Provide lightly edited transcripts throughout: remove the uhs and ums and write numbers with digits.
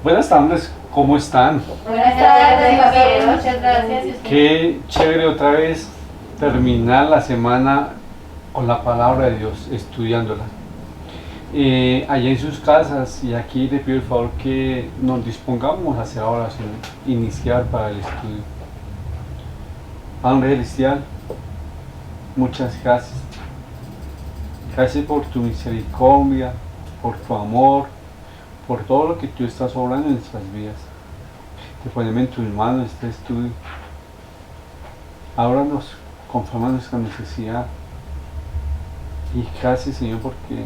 Buenas tardes, ¿cómo están? Buenas tardes, Javier. Muchas gracias. ¿Y usted? Qué chévere otra vez terminar la semana con la palabra de Dios, estudiándola. Allá en sus casas y aquí le pido el favor que nos dispongamos a hacer la oración inicial para el estudio. Padre Celestial, muchas gracias. Gracias por tu misericordia, por tu amor, por todo lo que tú estás obrando en nuestras vidas. Te ponemos en tus manos este estudio. Ábranos conforme a nuestra necesidad. Y gracias, Señor, porque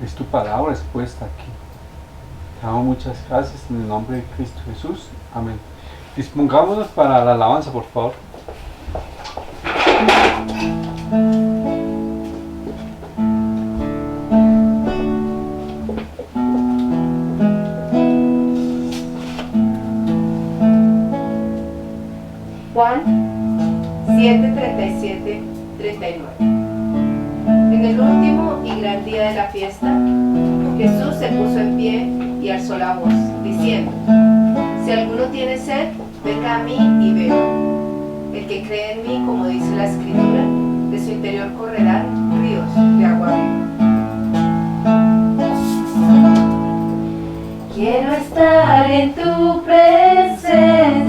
es tu palabra expuesta aquí. Te damos muchas gracias en el nombre de Cristo Jesús. Amén. Dispongámonos para la alabanza, por favor. Juan 7:37, 39. En el último y gran día de la fiesta, Jesús se puso en pie y alzó la voz, diciendo: Si alguno tiene sed, venga a mí y beba. El que cree en mí, como dice la Escritura, de su interior correrán ríos de agua viva. Quiero estar en tu presencia.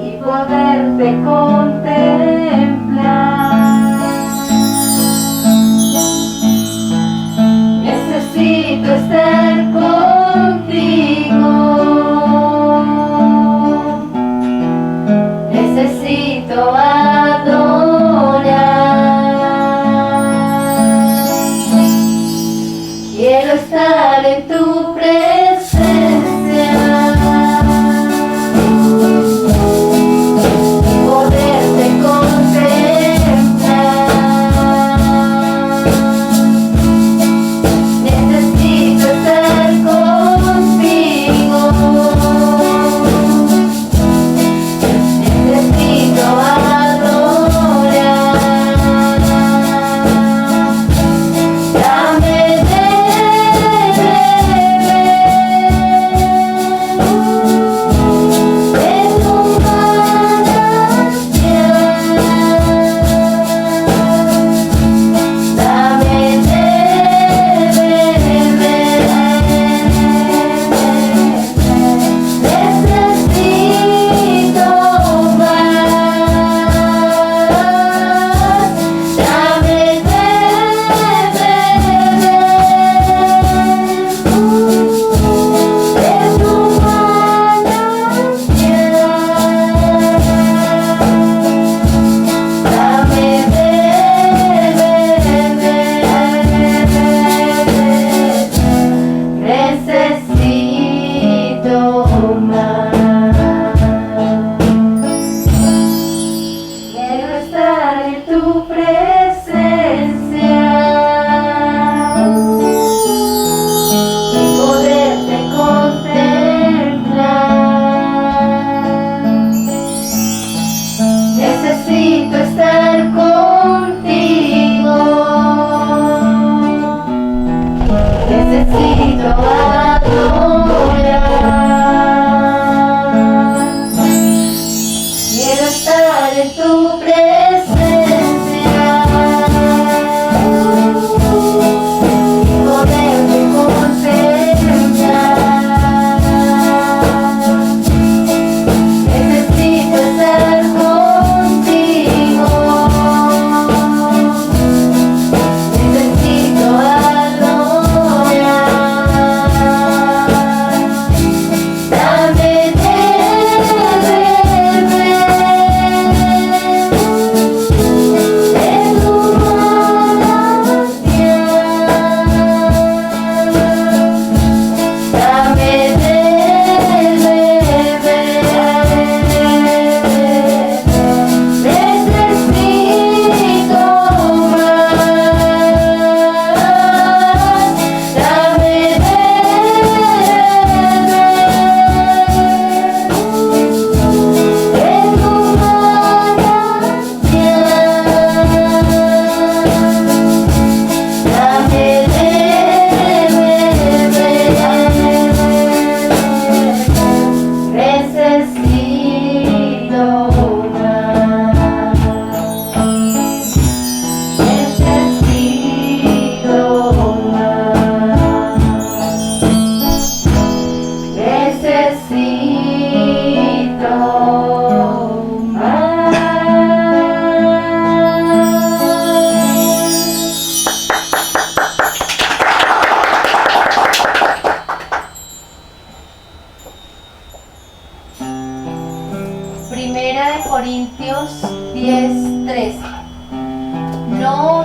Y poderte contemplar. Necesito estar contigo. Necesito adorar.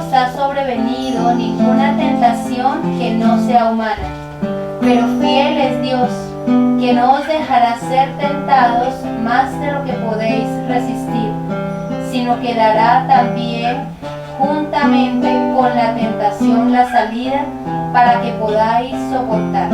os ha sobrevenido ninguna tentación que no sea humana, pero fiel es Dios, que no os dejará ser tentados más de lo que podéis resistir, sino que dará también juntamente con la tentación la salida para que podáis soportar.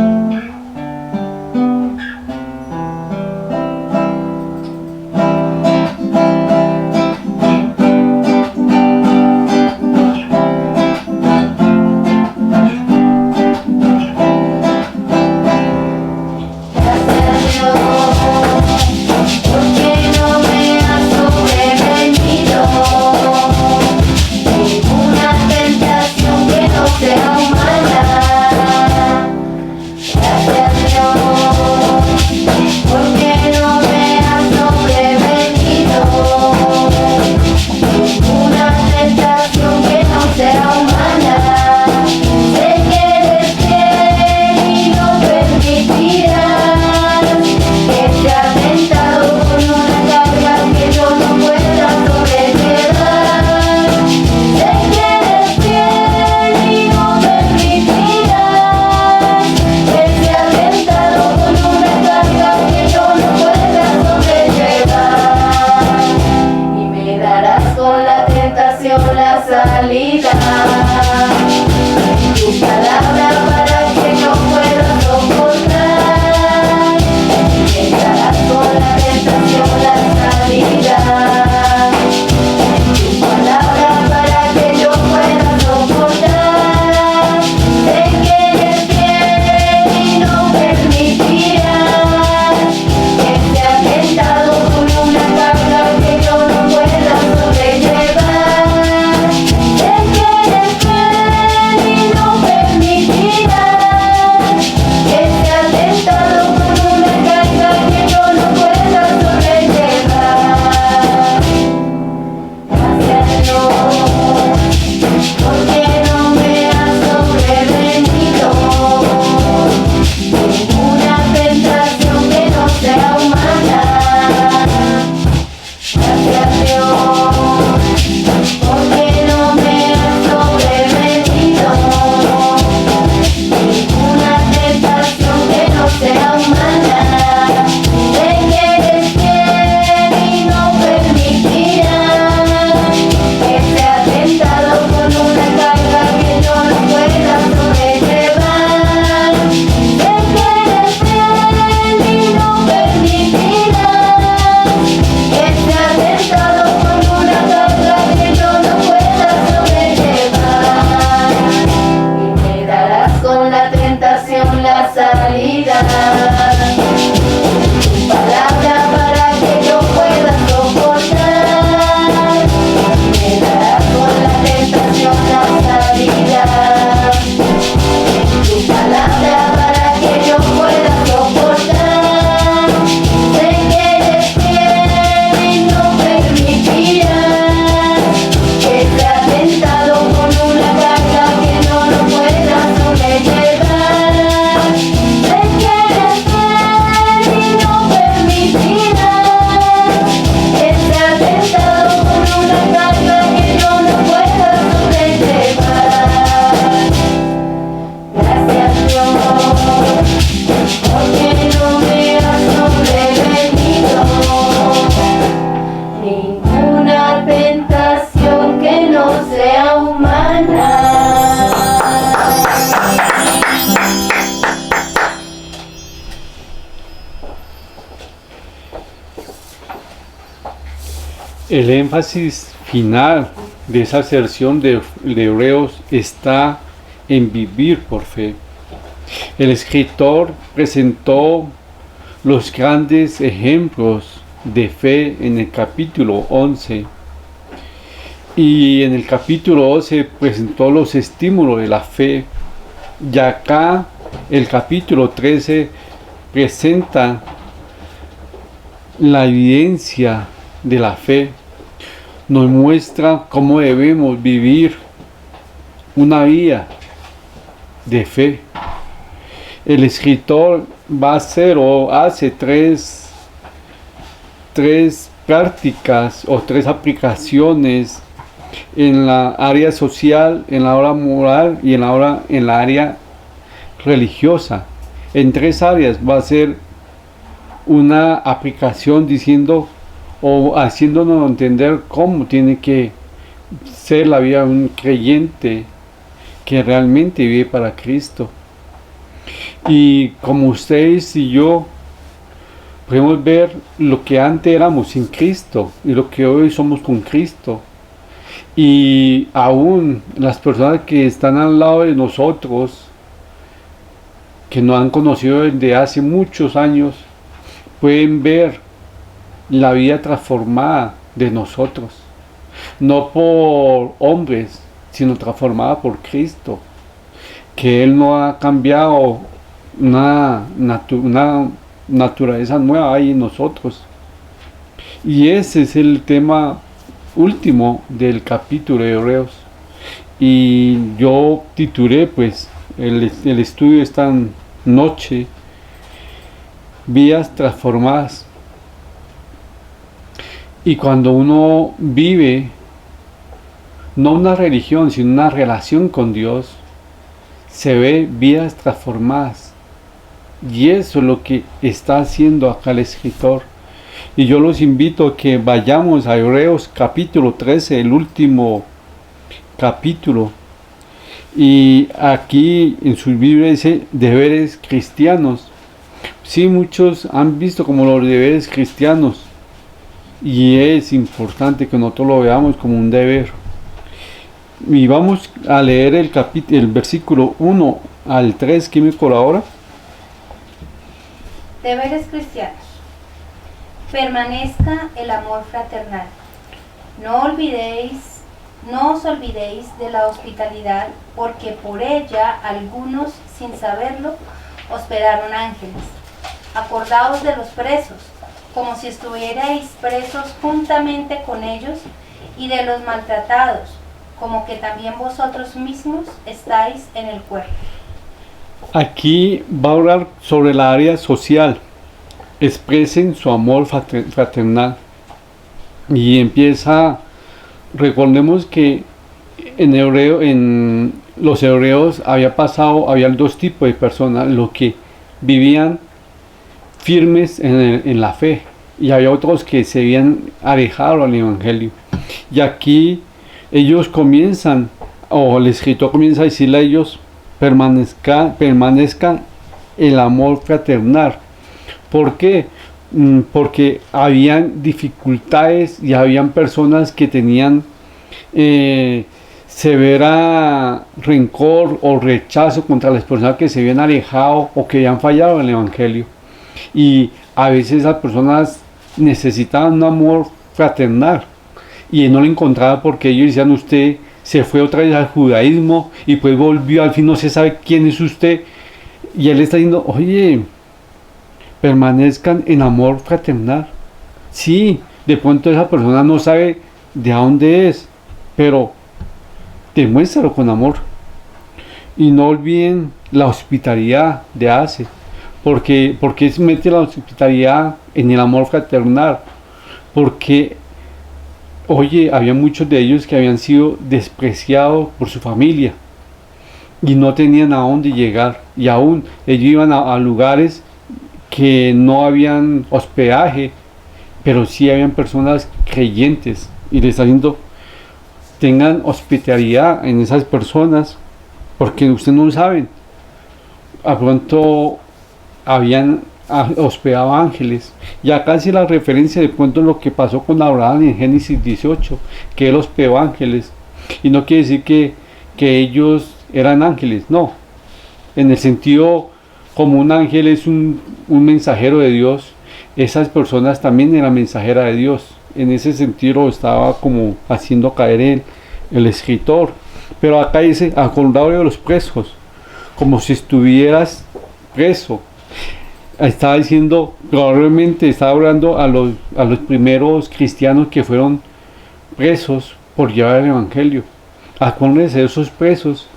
El énfasis final de esa sección de Hebreos está en vivir por fe. El escritor presentó los grandes ejemplos de fe en el capítulo 11 y en el capítulo 11 presentó los estímulos de la fe, y acá el capítulo 13 presenta la evidencia de la fe, nos muestra cómo debemos vivir una vida de fe. El escritor va a hacer o hace tres prácticas o tres aplicaciones en la área social, en la área moral y en la área religiosa. En 3 áreas va a ser una aplicación diciendo o haciéndonos entender cómo tiene que ser la vida de un creyente que realmente vive para Cristo. Y como ustedes y yo podemos ver lo que antes éramos sin Cristo y lo que hoy somos con Cristo. Y aún las personas que están al lado de nosotros, que nos han conocido desde hace muchos años, pueden ver la vida transformada de nosotros. No por hombres, sino transformada por Cristo. Que Él no ha cambiado una naturaleza nueva ahí en nosotros. Y ese es el tema último del capítulo de Hebreos. Y yo titulé pues el estudio esta noche, Vidas transformadas. Y cuando uno vive no una religión, sino una relación con Dios, se ve vidas transformadas. Y eso es lo que está haciendo acá el escritor. Y yo los invito a que vayamos a Hebreos capítulo 13, el último capítulo. Y aquí en su Biblia dice deberes cristianos. Sí, muchos han visto como los deberes cristianos. Y es importante que nosotros lo veamos como un deber. Y vamos a leer el versículo 1 al 3. ¿Quién me colabora? Deberes cristianos. Permanezca el amor fraternal. No os olvidéis de la hospitalidad, porque por ella algunos, sin saberlo, hospedaron ángeles. Acordaos de los presos, como si estuvierais presos juntamente con ellos, y de los maltratados, como que también vosotros mismos estáis en el cuerpo. Aquí va a hablar sobre la área social. Expresen su amor fraternal. Y empieza, recordemos que en los hebreos había 2 tipos de personas, los que vivían firmes en la fe, y había otros que se habían alejado al evangelio. Y aquí ellos comienzan, o el escritor comienza a decirle a ellos, permanezca el amor fraternal. ¿Por qué? Porque habían dificultades y habían personas que tenían severa rencor o rechazo contra las personas que se habían alejado o que habían fallado en el evangelio. Y a veces esas personas necesitaban un amor fraternal y no lo encontraban, porque ellos decían, usted se fue otra vez al judaísmo y pues volvió, al fin no se sabe quién es usted. Y él está diciendo, oye, permanezcan en amor fraternal. Sí, de pronto esa persona no sabe de dónde es, pero demuéstralo con amor. Y no olviden la hospitalidad de ACE. Porque se mete la hospitalidad en el amor fraternal. Porque, oye, había muchos de ellos que habían sido despreciados por su familia y no tenían a dónde llegar. Y aún ellos iban a lugares que no habían hospedaje, pero sí habían personas creyentes. Y les está diciendo, tengan hospitalidad en esas personas, porque ustedes no saben, a pronto habían hospedado ángeles. Y acá hace la referencia de pronto lo que pasó con Abraham en Génesis 18, que él hospedó ángeles. Y no quiere decir que ellos eran ángeles, no. En el sentido, como un ángel es un mensajero de Dios, esas personas también eran mensajeras de Dios. En ese sentido estaba como haciendo caer el escritor. Pero acá dice, acordado de los presos, como si estuvieras preso. Estaba diciendo, probablemente estaba hablando a los primeros cristianos que fueron presos por llevar el evangelio. Acuérdense de esos presos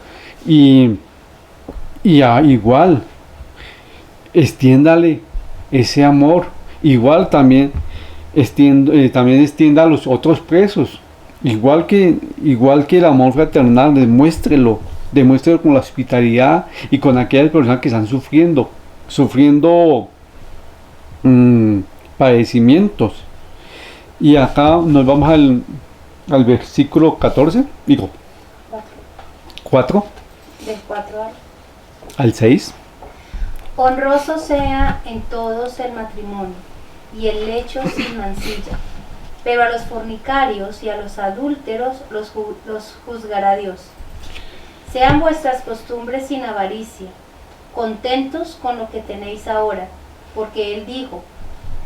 y igual extiéndale ese amor. Igual también extienda a los otros presos. igual que el amor fraternal, demuéstrelo con la hospitalidad y con aquellas personas que están sufriendo padecimientos. Y acá nos vamos al versículo 14, digo, 4 Del 4 al 6. Honroso sea en todos el matrimonio y el lecho sin mancilla, pero a los fornicarios y a los adúlteros los juzgará Dios. Sean vuestras costumbres sin avaricia, contentos con lo que tenéis ahora, porque Él dijo,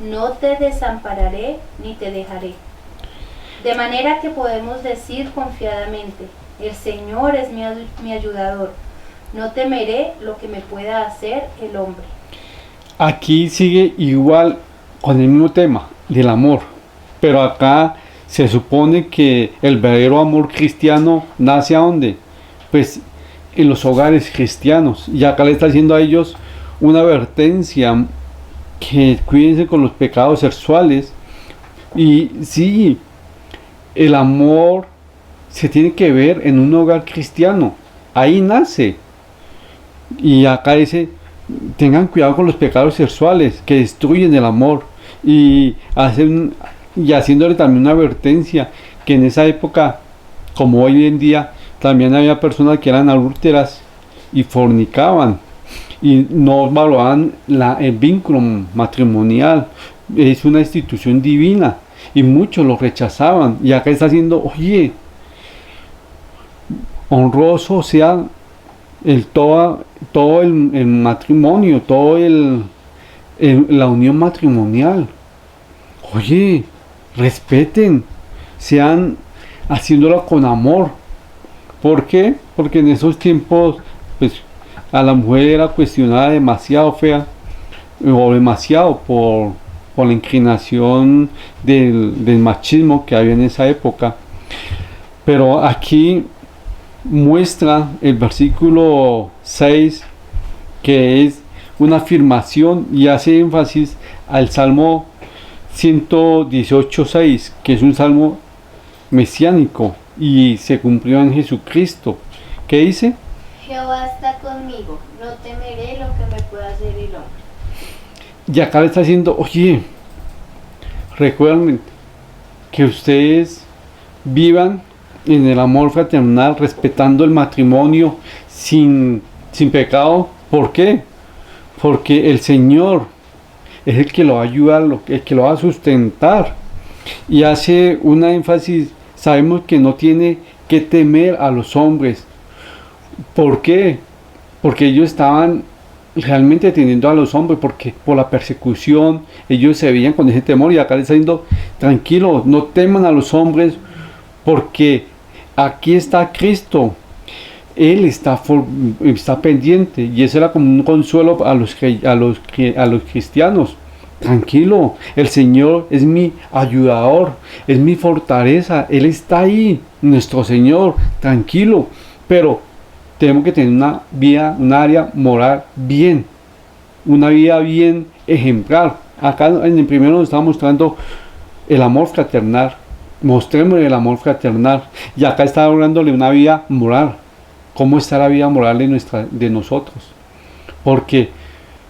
no te desampararé ni te dejaré. De manera que podemos decir confiadamente, el Señor es mi ayudador, no temeré lo que me pueda hacer el hombre. Aquí sigue igual con el mismo tema del amor, pero acá se supone que el verdadero amor cristiano nace ¿a dónde? Pues en los hogares cristianos. Y acá le está haciendo a ellos una advertencia, que cuídense con los pecados sexuales. Y sí, el amor se tiene que ver en un hogar cristiano, ahí nace. Y acá dice, tengan cuidado con los pecados sexuales que destruyen el amor, y haciéndole también una advertencia que en esa época, como hoy en día, también había personas que eran adúlteras y fornicaban y no valoraban el vínculo matrimonial. Es una institución divina y muchos lo rechazaban. Y acá está haciendo, oye, honroso sea todo el matrimonio, la unión matrimonial. Oye, respeten, sean haciéndolo con amor. ¿Por qué? Porque en esos tiempos, pues, a la mujer era cuestionada demasiado fea, o demasiado por la inclinación del machismo que había en esa época. Pero aquí muestra el versículo 6, que es una afirmación y hace énfasis al Salmo 118:6, que es un salmo mesiánico y se cumplió en Jesucristo. ¿Qué dice? Jehová está conmigo, no temeré lo que me pueda hacer el hombre. Y acá le está diciendo, oye, recuerden que ustedes vivan en el amor fraternal, respetando el matrimonio sin pecado. ¿Por qué? Porque el Señor es el que lo va a ayudar, el que lo va a sustentar. Y hace una énfasis, sabemos que no tiene que temer a los hombres. ¿Por qué? Porque ellos estaban realmente teniendo a los hombres, porque por la persecución ellos se veían con ese temor. Y acá les está diciendo, tranquilos, no teman a los hombres, porque aquí está Cristo. Él está pendiente, y eso era como un consuelo a los cristianos. Tranquilo, el Señor es mi ayudador, es mi fortaleza, Él está ahí, nuestro Señor, tranquilo. Pero tenemos que tener un área moral bien, una vida bien ejemplar. Acá en el primero nos está mostrando el amor fraternal, mostremos el amor fraternal, y acá está hablándole una vida moral. ¿Cómo está la vida moral de nosotros? Porque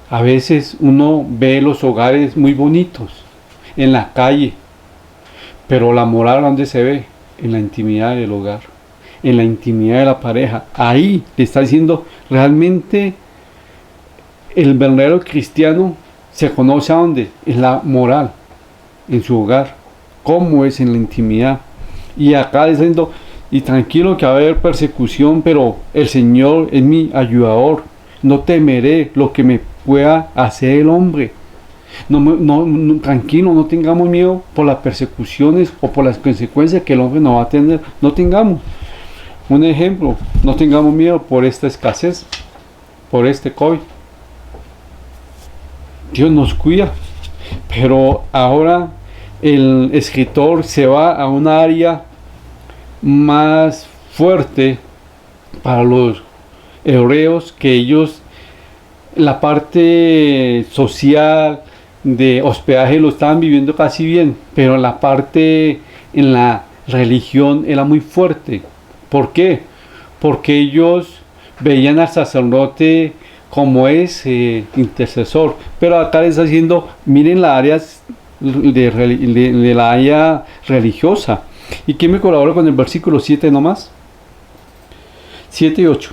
a veces uno ve los hogares muy bonitos en la calle, pero la moral, ¿dónde se ve? En la intimidad del hogar, en la intimidad de la pareja. Ahí le está diciendo, realmente el verdadero cristiano se conoce a dónde, en la moral, en su hogar, cómo es en la intimidad. Y acá le está diciendo, y tranquilo que va a haber persecución, pero el Señor es mi ayudador, no temeré lo que me pueda hacer el hombre. Tranquilo, no tengamos miedo por las persecuciones o por las consecuencias que el hombre nos va a tener. No tengamos. Un ejemplo, no tengamos miedo por esta escasez, por este COVID. Dios nos cuida, pero ahora el escritor se va a un área más fuerte para los hebreos, que ellos la parte social de hospedaje lo estaban viviendo casi bien, pero la parte en la religión era muy fuerte. ¿Por qué? Porque ellos veían al sacerdote como ese intercesor. Pero acá les está diciendo, miren las áreas de la área religiosa. ¿Y quién me colabora con el versículo 7 nomás? 7 y 8.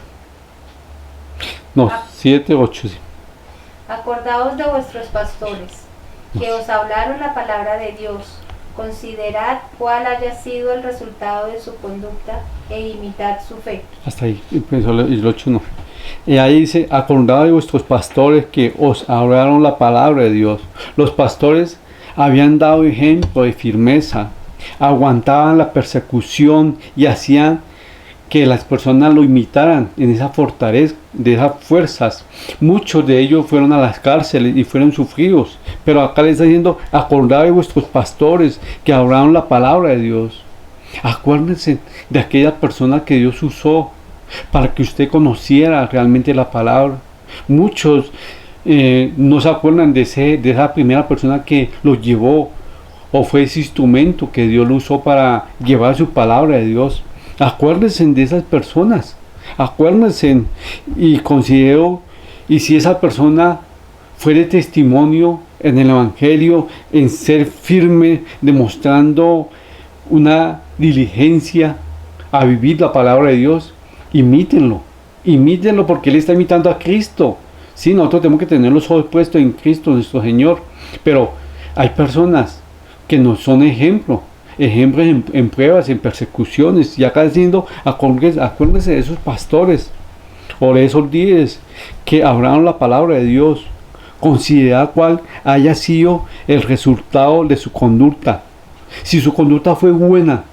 No, 7, 8, sí. Acordaos de vuestros pastores, que os hablaron la palabra de Dios. Considerad cuál haya sido el resultado de su conducta e imitad su fe. Hasta ahí, pues, el 8 no. Y ahí dice, acordaos de vuestros pastores que os hablaron la palabra de Dios. Los pastores habían dado ejemplo de firmeza, aguantaban la persecución y hacían que las personas lo imitaran en esa fortaleza, de esas fuerzas. Muchos de ellos fueron a las cárceles y fueron sufridos. Pero acá les está diciendo, acordad de vuestros pastores que hablaron la palabra de Dios. Acuérdense de aquella persona que Dios usó para que usted conociera realmente la palabra. Muchos no se acuerdan de esa primera persona que los llevó, o fue ese instrumento que Dios lo usó para llevar su palabra de Dios. Acuérdense de esas personas, acuérdense y considero, y si esa persona fue de testimonio en el Evangelio, en ser firme, demostrando una diligencia a vivir la palabra de Dios, imítenlo porque Él está imitando a Cristo. Sí, nosotros tenemos que tener los ojos puestos en Cristo, nuestro Señor, pero hay personas que no son ejemplos en pruebas, en persecuciones, y acá diciendo, acuérdense de esos pastores o de esos líderes que hablaron la palabra de Dios. Considerad cuál haya sido el resultado de su conducta. Si su conducta fue buena,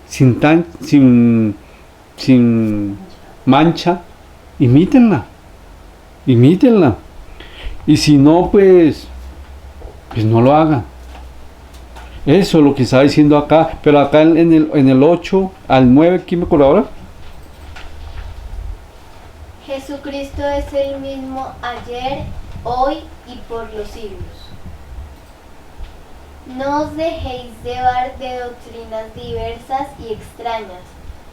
sin mancha, imítenla. Y si no, pues no lo hagan. Eso es lo que está diciendo acá. Pero acá en el 8 al 9, ¿quién me colabora? Jesucristo es el mismo ayer, hoy y por los siglos. No os dejéis llevar de doctrinas diversas y extrañas,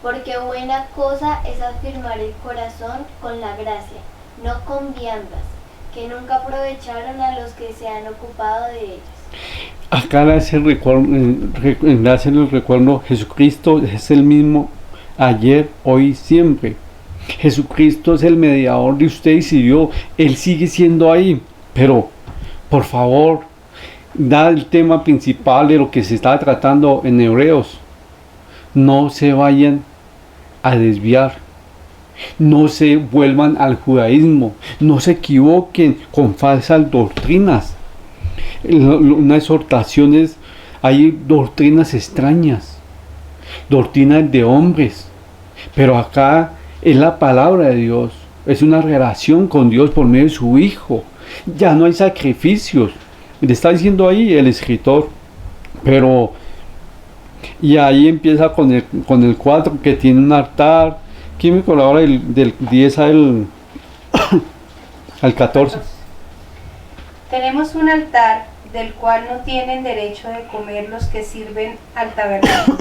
porque buena cosa es afirmar el corazón con la gracia, no con viandas, que nunca aprovecharon a los que se han ocupado de ellas. Acá le hace el recuerdo, Jesucristo es el mismo ayer, hoy y siempre. Jesucristo es el mediador de usted y si Dios, Él sigue siendo ahí. Pero, por favor, da el tema principal de lo que se está tratando en Hebreos. No se vayan a desviar. No se vuelvan al judaísmo. No se equivoquen con falsas doctrinas. Una exhortación es, hay doctrinas extrañas, doctrinas de hombres, pero acá es la palabra de Dios, es una relación con Dios por medio de su Hijo. Ya no hay sacrificios, le está diciendo ahí el escritor. Pero y ahí empieza con el 4, que tiene un altar. ¿Quién me colabora del 10 al 14? Tenemos un altar del cual no tienen derecho de comer los que sirven al tabernáculo,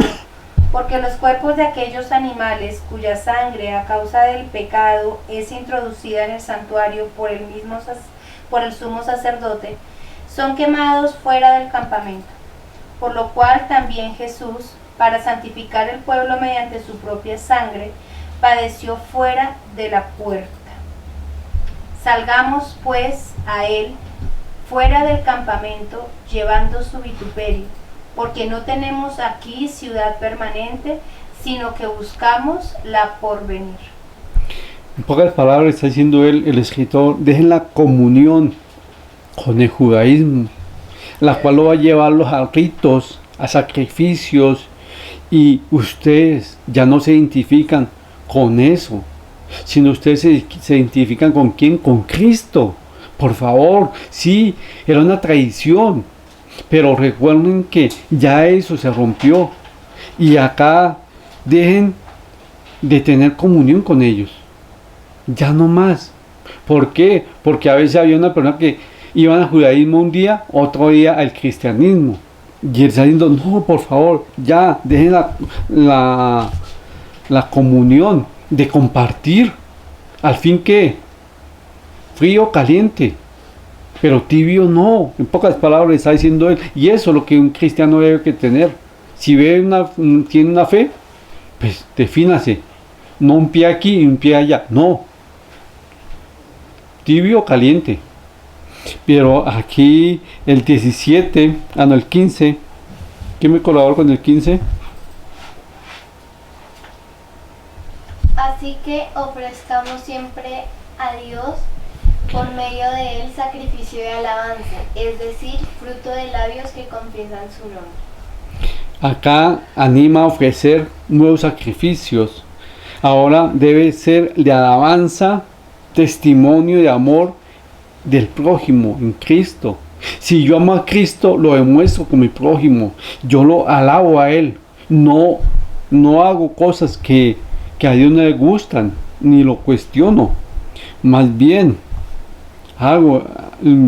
porque los cuerpos de aquellos animales cuya sangre a causa del pecado es introducida en el santuario por el sumo sacerdote, son quemados fuera del campamento, por lo cual también Jesús, para santificar el pueblo mediante su propia sangre, padeció fuera de la puerta. Salgamos pues a él fuera del campamento, llevando su vituperio, porque no tenemos aquí ciudad permanente, sino que buscamos la porvenir. En pocas palabras está diciendo el escritor, dejen la comunión con el judaísmo, la cual lo va a llevarlos a ritos, a sacrificios, y ustedes ya no se identifican con eso, sino ustedes se identifican con ¿quién? Con Cristo. Por favor, sí, era una tradición, pero recuerden que ya eso se rompió. Y acá dejen de tener comunión con ellos. Ya no más. ¿Por qué? Porque a veces había una persona que iba al judaísmo un día, otro día al cristianismo. Y él está diciendo, no, por favor, ya, dejen la comunión de compartir. Al fin que, frío o caliente, pero tibio no. En pocas palabras está diciendo él. Y eso es lo que un cristiano debe que tener. Si tiene una fe, pues defínase. No un pie aquí y un pie allá. No. Tibio o caliente. Pero aquí el 17, el 15. ¿Quién me colabora con el 15? Así que ofrezcamos siempre a Dios por medio de él sacrificio de alabanza, es decir, fruto de labios que confiesan su nombre. Acá anima a ofrecer nuevos sacrificios. Ahora debe ser de alabanza, testimonio de amor del prójimo en Cristo. Si yo amo a Cristo, lo demuestro con mi prójimo. Yo lo alabo a Él. No hago cosas que a Dios no le gustan, ni lo cuestiono. Más bien,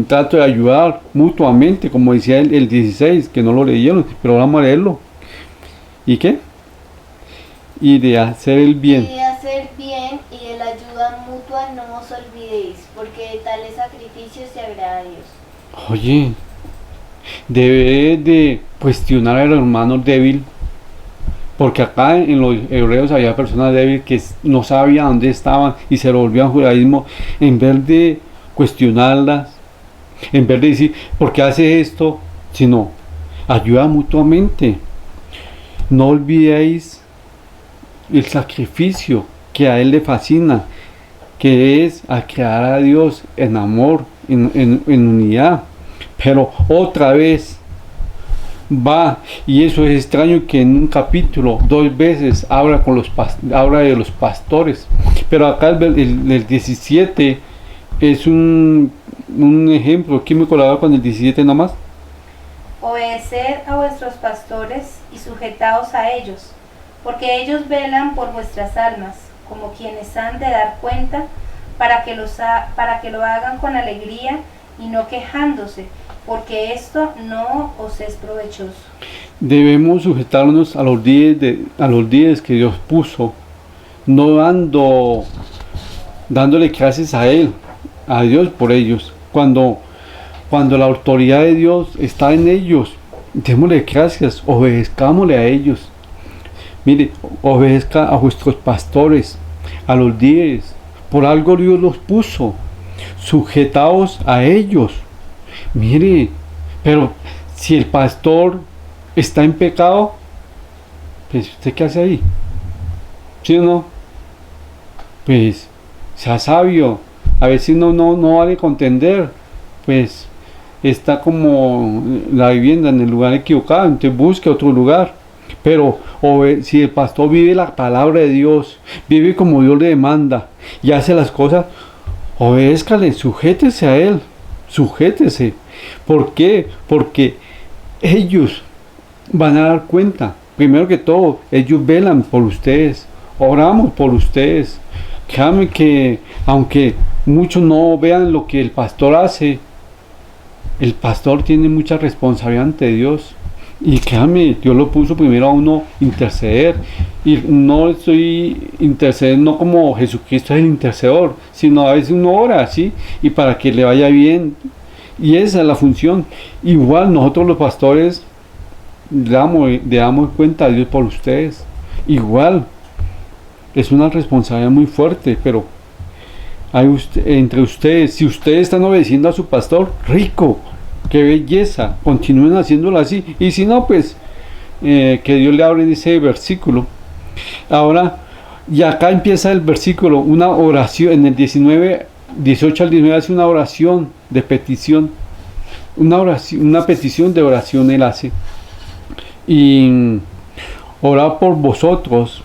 trato de ayudar mutuamente, como decía el 16, que no lo leyeron, pero vamos a leerlo. ¿Y qué? Y de hacer el bien. Y de hacer bien y de la ayuda mutua no os olvidéis, porque de tales sacrificios se agrada a Dios. Oye, debe de cuestionar al hermano débil, porque acá en los hebreos había personas débiles que no sabían dónde estaban y se lo volvían judaísmo, en vez de cuestionarlas, en vez de decir, ¿por qué hace esto? Sino, ayuda mutuamente. No olvidéis el sacrificio que a Él le fascina, que es a crear a Dios en amor, en unidad. Pero otra vez va, y eso es extraño que en un capítulo 2 veces habla de los pastores, pero acá el 17 es un ejemplo. ¿Quién me colabora con el 17 nada más? Obedeced a vuestros pastores y sujetaos a ellos, porque ellos velan por vuestras almas, como quienes han de dar cuenta, para que lo hagan con alegría y no quejándose, porque esto no os es provechoso. Debemos sujetarnos a los días que Dios puso, no dándole gracias a Dios por ellos. Cuando la autoridad de Dios está en ellos, démosle gracias, obedezcámosle a ellos. Mire, obedezca a vuestros pastores, a los líderes. Por algo Dios los puso. Sujetaos a ellos. Mire, pero si el pastor está en pecado, pues ¿usted qué hace ahí? ¿Sí o no? Pues sea sabio. A veces no vale contender. Pues está como la vivienda en el lugar equivocado, entonces busque otro lugar. Pero si el pastor vive la palabra de Dios, vive como Dios le demanda y hace las cosas, obézcale, sujétese a él, sujétese. ¿Por qué? Porque ellos van a dar cuenta. Primero que todo, ellos velan por ustedes, oramos por ustedes. Créanme que aunque muchos no vean lo que el pastor hace, el pastor tiene mucha responsabilidad ante Dios. Y créanme, Dios lo puso primero a uno interceder. Y no estoy intercediendo no como Jesucristo es el intercedor, sino a veces uno ora así y para que le vaya bien. Y esa es la función. Igual nosotros los pastores le damos cuenta a Dios por ustedes. Igual es una responsabilidad muy fuerte, pero entre ustedes, si ustedes están obedeciendo a su pastor, rico, qué belleza, continúen haciéndolo así. Y si no, pues que Dios le hable en ese versículo. Ahora, y acá empieza el versículo, una oración. En el 18 al 19 hace una oración de petición, una petición de oración él hace. Y orar por vosotros.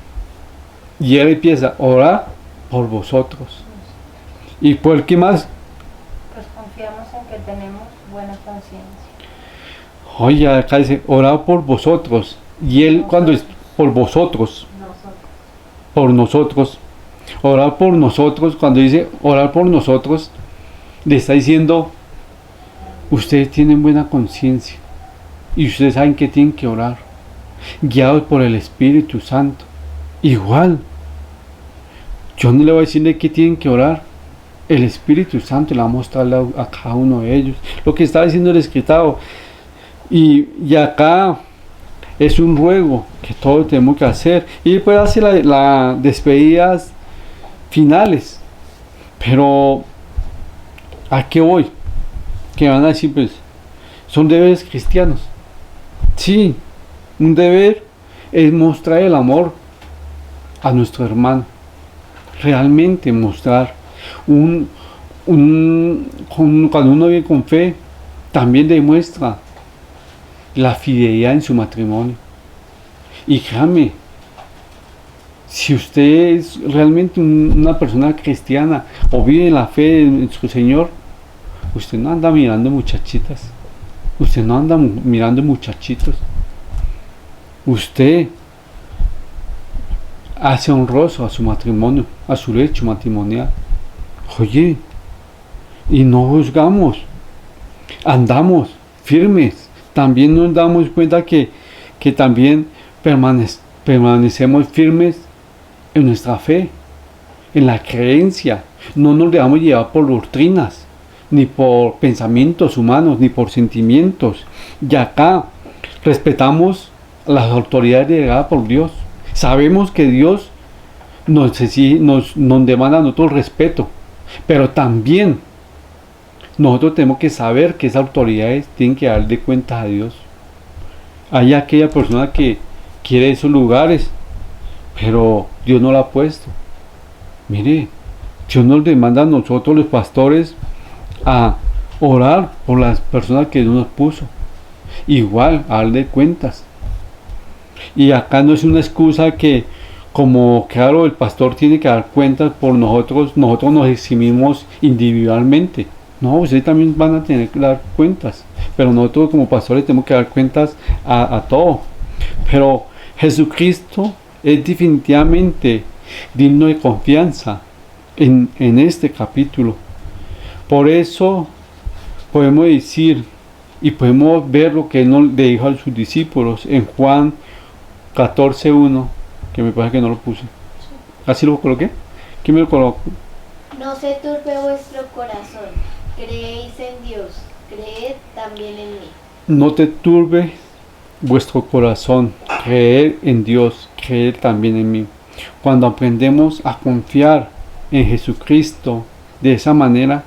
Y él empieza, orar por vosotros. ¿Y por qué más? Pues confiamos en que tenemos buena conciencia. Oye, acá dice, orar por vosotros. Y él cuando es por vosotros, por nosotros, orar por nosotros, cuando dice orar por nosotros, le está diciendo, ustedes tienen buena conciencia. y ustedes saben que tienen que orar, guiados por el Espíritu Santo. Igual, yo no le voy a decirle que tienen que orar. El Espíritu Santo le va a mostrarle a cada uno de ellos lo que está diciendo el escritor. Y acá es un ruego que todos tenemos que hacer. Y después hace las despedidas finales. Pero ¿a qué voy? Que van a decir, pues, son deberes cristianos. Sí, un deber es mostrar el amor a nuestro hermano. Realmente mostrar cuando uno vive con fe, también demuestra la fidelidad en su matrimonio. Y créame, si usted es realmente una persona cristiana o vive en la fe en su Señor, usted no anda mirando muchachitas, usted no anda mirando muchachitos, usted hace honroso a su matrimonio, a su lecho matrimonial. Oye, y no juzgamos, andamos firmes. También nos damos cuenta que también permanecemos firmes en nuestra fe, en la creencia. No nos dejamos llevar por doctrinas, ni por pensamientos humanos, ni por sentimientos. Y acá respetamos las autoridades delegadas por Dios. Sabemos que Dios nos demanda a nosotros respeto, pero también nosotros tenemos que saber que esas autoridades tienen que darle cuenta a Dios. Hay aquella persona que quiere esos lugares, pero Dios no lo ha puesto. Mire, Dios nos demanda a nosotros los pastores a orar por las personas que Dios nos puso. Igual, a darle cuentas. Y acá no es una excusa que, como claro, el pastor tiene que dar cuentas por nosotros nos eximimos individualmente. No, ustedes también van a tener que dar cuentas, pero nosotros como pastores tenemos que dar cuentas a todo. Pero Jesucristo es definitivamente digno de confianza en este capítulo. Por eso podemos decir y podemos ver lo que Él le dijo a sus discípulos en Juan 14:1, que me parece que no lo puse. ¿Así lo coloqué? ¿Quién me lo colocó? No se turbe vuestro corazón, creéis en Dios, creed también en mí. No te turbe vuestro corazón, creer en Dios, creer también en mí. Cuando aprendemos a confiar en Jesucristo de esa manera,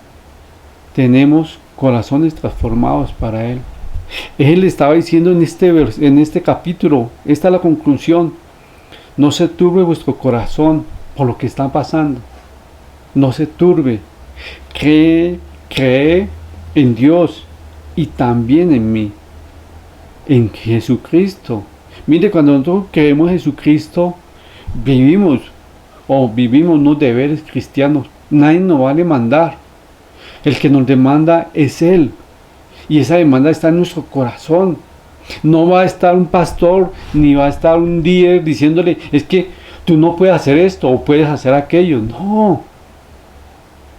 tenemos corazones transformados para Él. Él estaba diciendo en este capítulo, esta es la conclusión: no se turbe vuestro corazón por lo que está pasando. No se turbe. Cree en Dios y también en mí, en Jesucristo. Mire, cuando nosotros creemos en Jesucristo, vivimos unos deberes cristianos. Nadie nos va a demandar. El que nos demanda es Él. Y esa demanda está en nuestro corazón. No va a estar un pastor ni va a estar un líder diciéndole: es que tú no puedes hacer esto o puedes hacer aquello. No.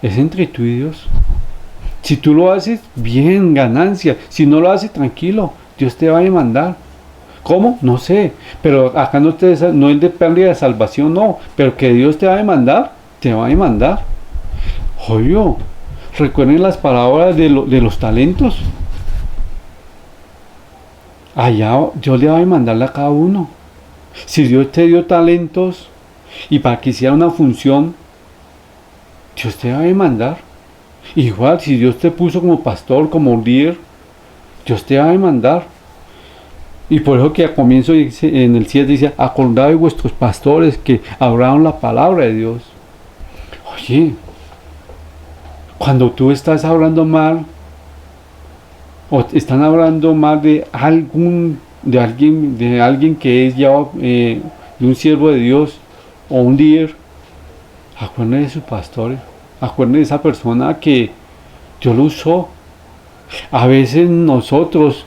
Es entre tú y Dios. Si tú lo haces, bien, ganancia. Si no lo haces, tranquilo. Dios te va a demandar. ¿Cómo? No sé. Pero acá no es de pérdida de salvación, no. Pero que Dios te va a demandar, te va a demandar. Oye, recuerden las palabras de los talentos. Allá Dios le va a demandarle a cada uno. Si Dios te dio talentos y para que hiciera una función, Dios te va a demandar. Igual, si Dios te puso como pastor, como líder, Dios te va a demandar. Y por eso que a comienzo dice, en el 7 dice: acordad de vuestros pastores que hablaron la palabra de Dios. Oye, cuando tú estás hablando mal, o están hablando mal de alguien que es ya de un siervo de Dios o un líder, acuérdense de sus pastores, acuérdense de esa persona que Dios lo usó. A veces nosotros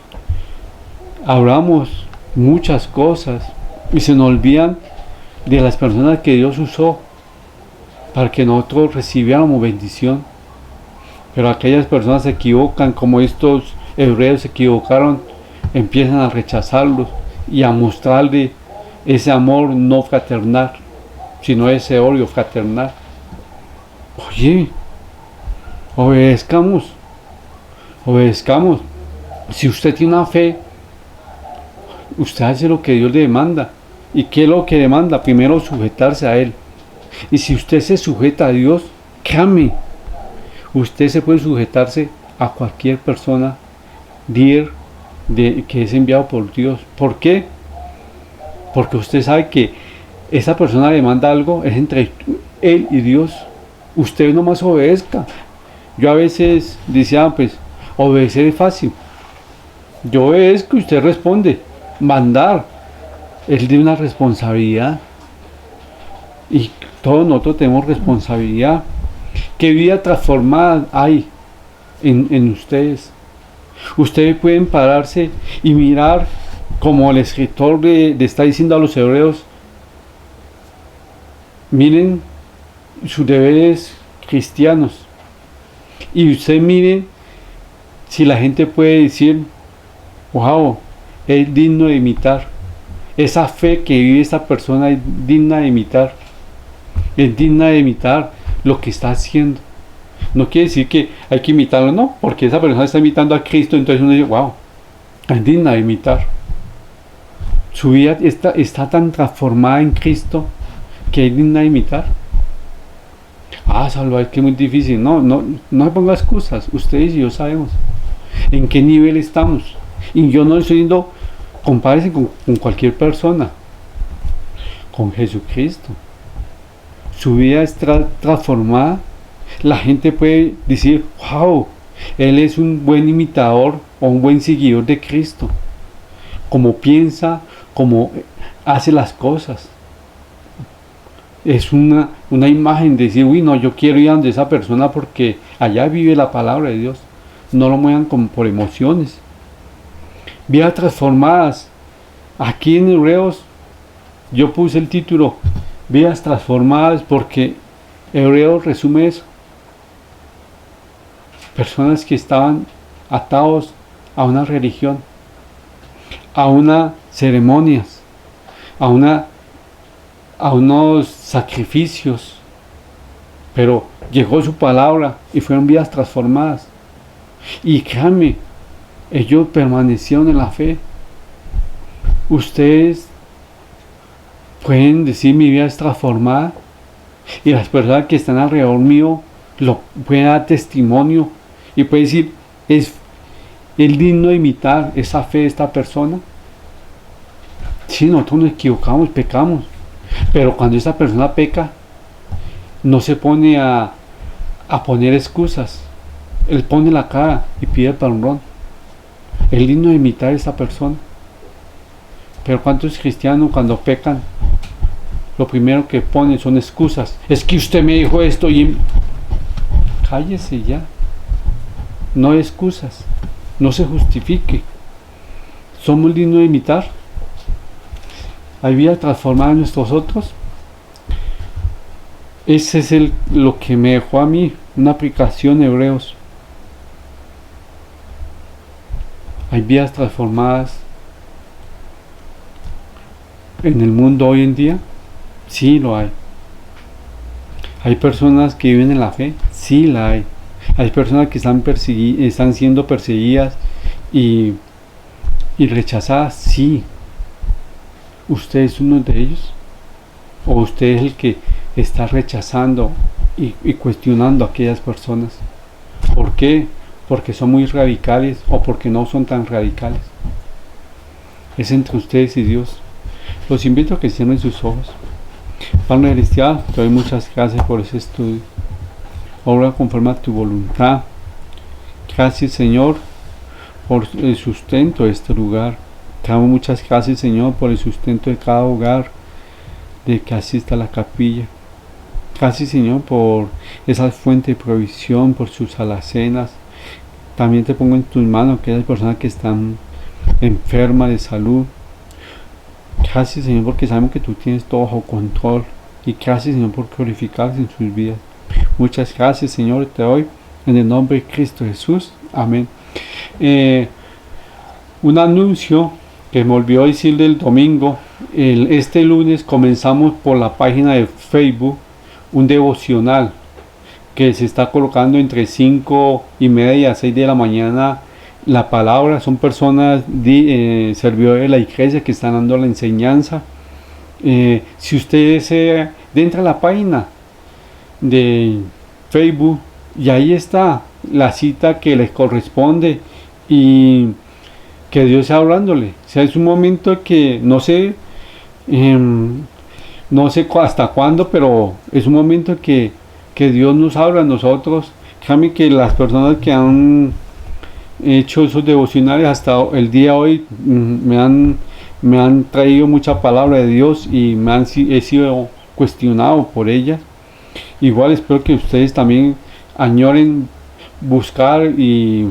hablamos muchas cosas y se nos olvidan de las personas que Dios usó para que nosotros recibiéramos bendición. Pero aquellas personas se equivocan, como estos hebreos se equivocaron empiezan a rechazarlos y a mostrarle ese amor no fraternal, sino ese odio fraternal. Oye, obedezcamos. Si usted tiene una fe, usted hace lo que Dios le demanda. ¿Y qué es lo que demanda? Primero sujetarse a Él. Y si usted se sujeta a Dios, créame, usted se puede sujetarse a cualquier persona, líder que es enviado por Dios. ¿Por qué? Porque usted sabe que esa persona le manda algo, es entre Él y Dios. Usted nomás obedezca. Yo a veces decía, pues, obedecer es fácil. Yo obedezco y usted responde. Mandar es de una responsabilidad. Y todos nosotros tenemos responsabilidad. ¿Qué vida transformada hay en ustedes? Ustedes pueden pararse y mirar, como el escritor le está diciendo a los hebreos, miren sus deberes cristianos. Y usted mire si la gente puede decir, wow, es digno de imitar. Esa fe que vive esta persona es digna de imitar. Es digna de imitar lo que está haciendo. No quiere decir que hay que imitarlo, no, porque esa persona está imitando a Cristo, entonces uno dice, wow, es digna de imitar. Su vida está tan transformada en Cristo que es digna de imitar. Salvador, es que es muy difícil. No me ponga excusas. Ustedes y yo sabemos en qué nivel estamos. Y yo no estoy diciendo, compárese con cualquier persona. Con Jesucristo. Su vida está transformada. La gente puede decir, wow, él es un buen imitador o un buen seguidor de Cristo. Como piensa, como hace las cosas. Es una imagen de decir, uy, no, yo quiero ir a donde esa persona porque allá vive la palabra de Dios. No lo muevan como por emociones. Vidas transformadas. Aquí en Hebreos yo puse el título Vidas transformadas porque Hebreos resume eso. Personas que estaban atados a una religión, a unas ceremonias, a unos sacrificios, pero llegó su palabra y fueron vidas transformadas. Y créanme, ellos permanecieron en la fe. Ustedes pueden decir, mi vida es transformada, y las personas que están alrededor mío lo pueden dar testimonio y pueden decir, es digno de imitar esa fe de esta persona. Si nosotros nos equivocamos, pecamos, pero cuando esta persona peca, no se pone a poner excusas. Él pone la cara y pide perdón. Es digno de imitar a esta persona. Pero ¿cuántos cristianos cuando pecan, lo primero que ponen son excusas? Es que usted me dijo esto y... Cállese ya. No hay excusas. No se justifique. Somos dignos de imitar. Hay vida transformada en nosotros. Ese es lo que me dejó a mí una aplicación Hebreos. Hay vidas transformadas en el mundo hoy en día. Sí lo hay. Hay personas que viven en la fe. Sí la hay. Hay personas que están siendo perseguidas y rechazadas. Sí. ¿Usted es uno de ellos? ¿O usted es el que está rechazando y cuestionando a aquellas personas? ¿Por qué? ¿Porque son muy radicales o porque no son tan radicales? Es entre ustedes y Dios. Los invito a que cierren sus ojos. Padre Celestial, te doy muchas gracias por ese estudio. Obra conforme a tu voluntad. Gracias, Señor, por el sustento de este lugar. Te damos muchas gracias, Señor, por el sustento de cada hogar de que asista a la capilla. Gracias, Señor, por esa fuente de provisión, por sus alacenas. También te pongo en tus manos aquellas personas que están enfermas de salud. Gracias, Señor, porque sabemos que tú tienes todo bajo control. Y gracias, Señor, por glorificarse en sus vidas. Muchas gracias, Señor, te doy en el nombre de Cristo Jesús. Amén. Un anuncio que me olvidó decir del domingo. Este lunes comenzamos por la página de Facebook un devocional que se está colocando entre 5:30 a 6 de la mañana. La palabra, son personas servidores de la iglesia que están dando la enseñanza. Si usted entra a la página de Facebook y ahí está la cita que les corresponde y que Dios está hablándole. O sea, es un momento que no sé hasta cuándo, pero es un momento que Dios nos habla a nosotros. Créame que las personas que han hecho esos devocionales hasta el día de hoy me han traído mucha palabra de Dios y he sido cuestionado por ellas. Igual espero que ustedes también añoren buscar y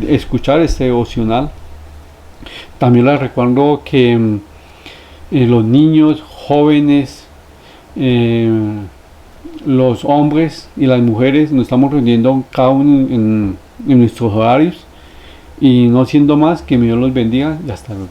escuchar este devocional. También les recuerdo que los niños, jóvenes, los hombres y las mujeres nos estamos reuniendo cada uno en nuestros horarios. Y no siendo más, que Dios los bendiga y hasta luego.